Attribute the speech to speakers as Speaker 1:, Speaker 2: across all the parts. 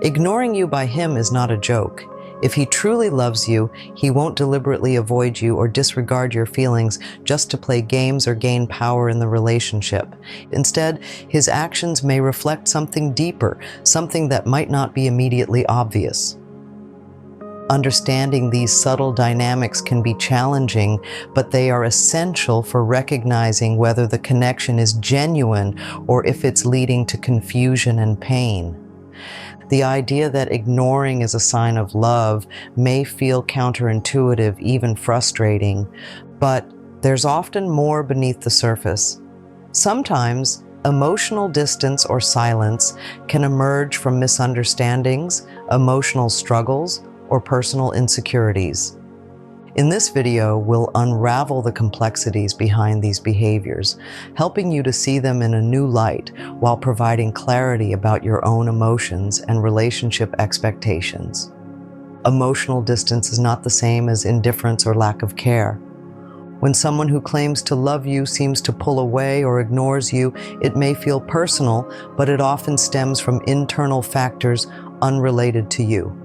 Speaker 1: Ignoring you by him is not a joke. If he truly loves you, he won't deliberately avoid you or disregard your feelings just to play games or gain power in the relationship. Instead, his actions may reflect something deeper, something that might not be immediately obvious. Understanding these subtle dynamics can be challenging, but they are essential for recognizing whether the connection is genuine or if it's leading to confusion and pain. The idea that ignoring is a sign of love may feel counterintuitive, even frustrating, but there's often more beneath the surface. Sometimes, emotional distance or silence can emerge from misunderstandings, emotional struggles, or personal insecurities. In this video, we'll unravel the complexities behind these behaviors, helping you to see them in a new light while providing clarity about your own emotions and relationship expectations. Emotional distance is not the same as indifference or lack of care. When someone who claims to love you seems to pull away or ignores you, it may feel personal, but it often stems from internal factors unrelated to you.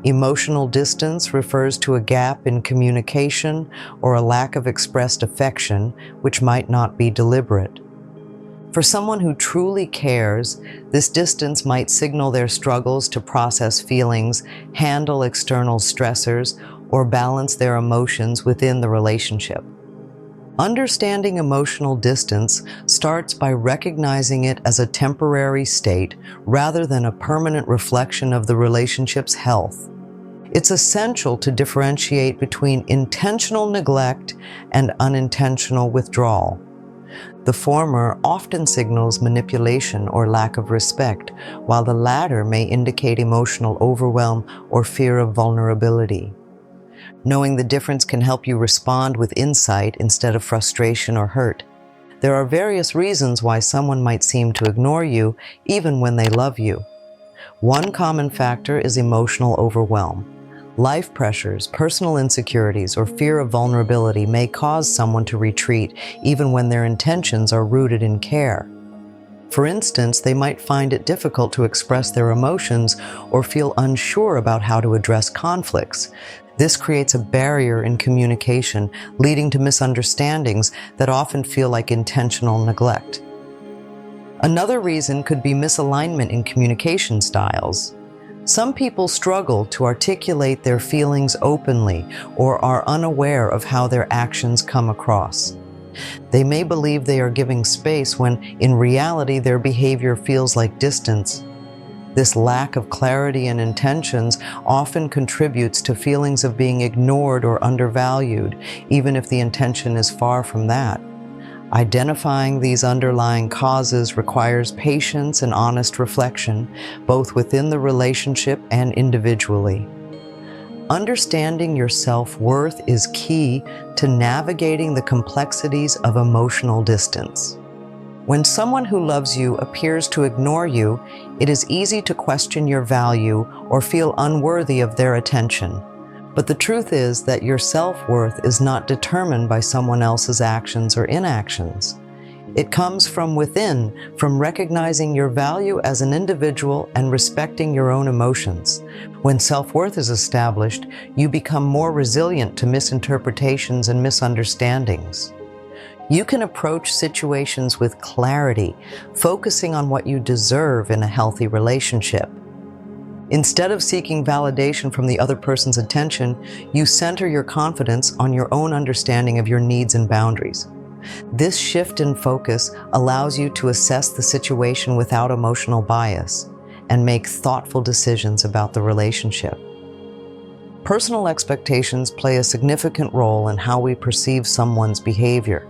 Speaker 1: Emotional distance refers to a gap in communication or a lack of expressed affection, which might not be deliberate. For someone who truly cares, this distance might signal their struggles to process feelings, handle external stressors, or balance their emotions within the relationship. Understanding emotional distance starts by recognizing it as a temporary state rather than a permanent reflection of the relationship's health. It's essential to differentiate between intentional neglect and unintentional withdrawal. The former often signals manipulation or lack of respect, while the latter may indicate emotional overwhelm or fear of vulnerability. Knowing the difference can help you respond with insight instead of frustration or hurt. There are various reasons why someone might seem to ignore you, even when they love you. One common factor is emotional overwhelm. Life pressures, personal insecurities, or fear of vulnerability may cause someone to retreat, even when their intentions are rooted in care. For instance, they might find it difficult to express their emotions or feel unsure about how to address conflicts. This creates a barrier in communication, leading to misunderstandings that often feel like intentional neglect. Another reason could be misalignment in communication styles. Some people struggle to articulate their feelings openly or are unaware of how their actions come across. They may believe they are giving space when, in reality, their behavior feels like distance. This lack of clarity and intentions often contributes to feelings of being ignored or undervalued, even if the intention is far from that. Identifying these underlying causes requires patience and honest reflection, both within the relationship and individually. Understanding your self-worth is key to navigating the complexities of emotional distance. When someone who loves you appears to ignore you, it is easy to question your value or feel unworthy of their attention. But the truth is that your self-worth is not determined by someone else's actions or inactions. It comes from within, from recognizing your value as an individual and respecting your own emotions. When self-worth is established, you become more resilient to misinterpretations and misunderstandings. You can approach situations with clarity, focusing on what you deserve in a healthy relationship. Instead of seeking validation from the other person's attention, you center your confidence on your own understanding of your needs and boundaries. This shift in focus allows you to assess the situation without emotional bias and make thoughtful decisions about the relationship. Personal expectations play a significant role in how we perceive someone's behavior.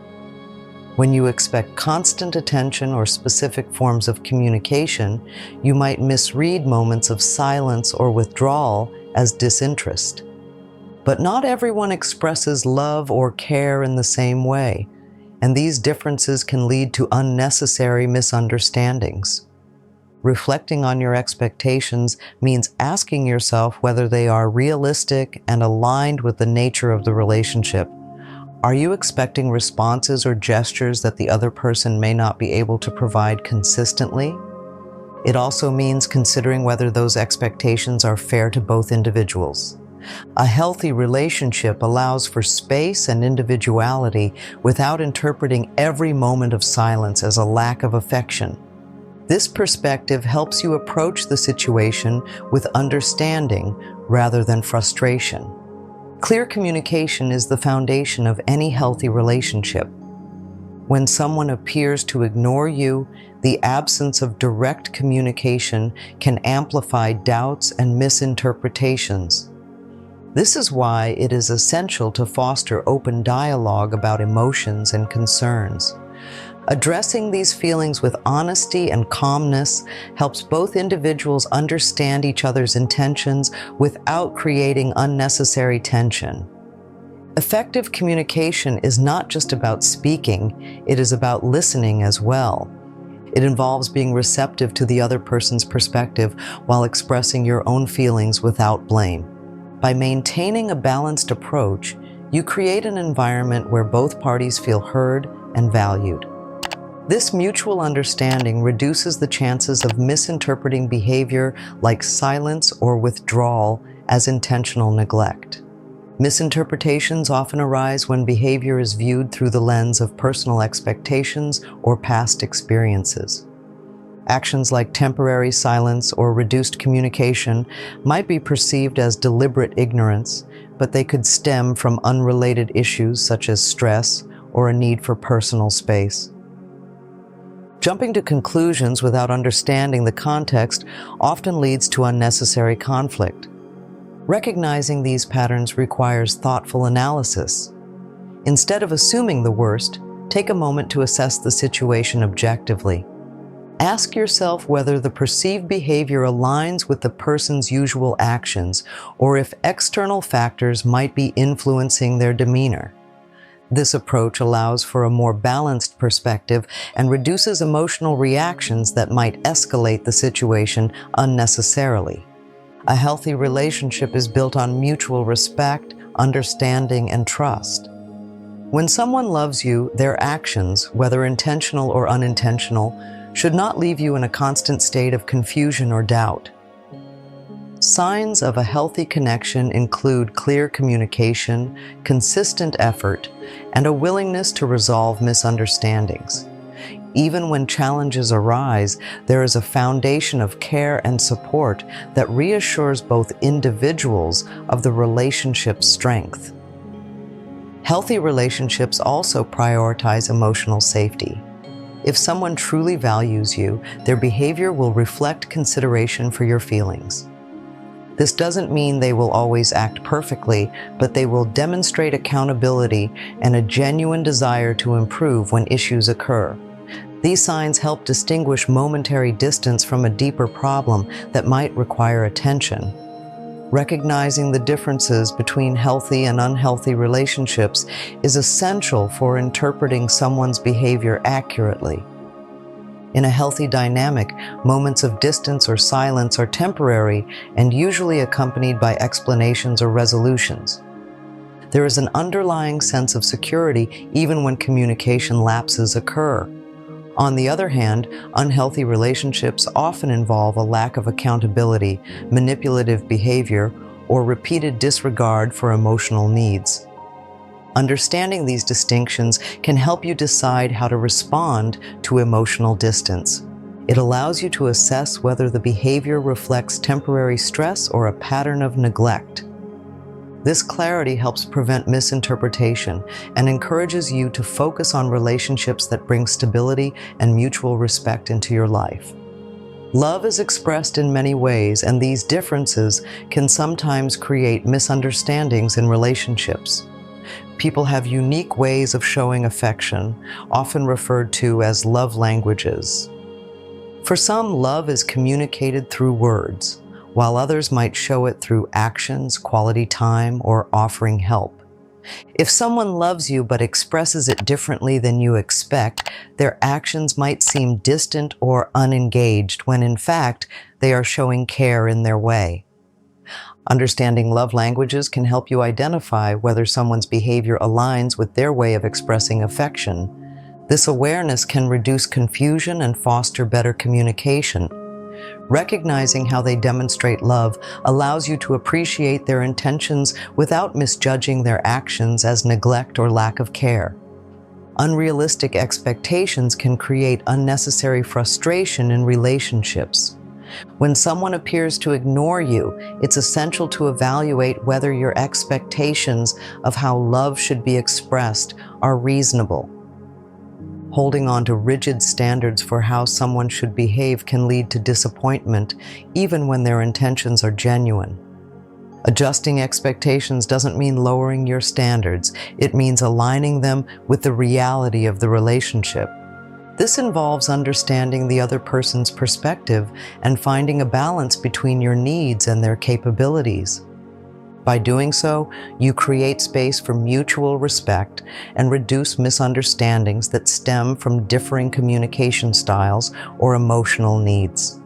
Speaker 1: When you expect constant attention or specific forms of communication, you might misread moments of silence or withdrawal as disinterest. But not everyone expresses love or care in the same way, and these differences can lead to unnecessary misunderstandings. Reflecting on your expectations means asking yourself whether they are realistic and aligned with the nature of the relationship. Are you expecting responses or gestures that the other person may not be able to provide consistently? It also means considering whether those expectations are fair to both individuals. A healthy relationship allows for space and individuality without interpreting every moment of silence as a lack of affection. This perspective helps you approach the situation with understanding rather than frustration. Clear communication is the foundation of any healthy relationship. When someone appears to ignore you, the absence of direct communication can amplify doubts and misinterpretations. This is why it is essential to foster open dialogue about emotions and concerns. Addressing these feelings with honesty and calmness helps both individuals understand each other's intentions without creating unnecessary tension. Effective communication is not just about speaking, it is about listening as well. It involves being receptive to the other person's perspective while expressing your own feelings without blame. By maintaining a balanced approach, you create an environment where both parties feel heard and valued. This mutual understanding reduces the chances of misinterpreting behavior like silence or withdrawal as intentional neglect. Misinterpretations often arise when behavior is viewed through the lens of personal expectations or past experiences. Actions like temporary silence or reduced communication might be perceived as deliberate ignorance, but they could stem from unrelated issues such as stress or a need for personal space. Jumping to conclusions without understanding the context often leads to unnecessary conflict. Recognizing these patterns requires thoughtful analysis. Instead of assuming the worst, take a moment to assess the situation objectively. Ask yourself whether the perceived behavior aligns with the person's usual actions or if external factors might be influencing their demeanor. This approach allows for a more balanced perspective and reduces emotional reactions that might escalate the situation unnecessarily. A healthy relationship is built on mutual respect, understanding, and trust. When someone loves you, their actions, whether intentional or unintentional, should not leave you in a constant state of confusion or doubt. Signs of a healthy connection include clear communication, consistent effort, and a willingness to resolve misunderstandings. Even when challenges arise, there is a foundation of care and support that reassures both individuals of the relationship's strength. Healthy relationships also prioritize emotional safety. If someone truly values you, their behavior will reflect consideration for your feelings. This doesn't mean they will always act perfectly, but they will demonstrate accountability and a genuine desire to improve when issues occur. These signs help distinguish momentary distance from a deeper problem that might require attention. Recognizing the differences between healthy and unhealthy relationships is essential for interpreting someone's behavior accurately. In a healthy dynamic, moments of distance or silence are temporary and usually accompanied by explanations or resolutions. There is an underlying sense of security even when communication lapses occur. On the other hand, unhealthy relationships often involve a lack of accountability, manipulative behavior, or repeated disregard for emotional needs. Understanding these distinctions can help you decide how to respond to emotional distance. It allows you to assess whether the behavior reflects temporary stress or a pattern of neglect. This clarity helps prevent misinterpretation and encourages you to focus on relationships that bring stability and mutual respect into your life. Love is expressed in many ways, and these differences can sometimes create misunderstandings in relationships. People have unique ways of showing affection, often referred to as love languages. For some, love is communicated through words, while others might show it through actions, quality time, or offering help. If someone loves you but expresses it differently than you expect, their actions might seem distant or unengaged when in fact they are showing care in their way. Understanding love languages can help you identify whether someone's behavior aligns with their way of expressing affection. This awareness can reduce confusion and foster better communication. Recognizing how they demonstrate love allows you to appreciate their intentions without misjudging their actions as neglect or lack of care. Unrealistic expectations can create unnecessary frustration in relationships. When someone appears to ignore you, it's essential to evaluate whether your expectations of how love should be expressed are reasonable. Holding on to rigid standards for how someone should behave can lead to disappointment, even when their intentions are genuine. Adjusting expectations doesn't mean lowering your standards. It means aligning them with the reality of the relationship. This involves understanding the other person's perspective and finding a balance between your needs and their capabilities. By doing so, you create space for mutual respect and reduce misunderstandings that stem from differing communication styles or emotional needs.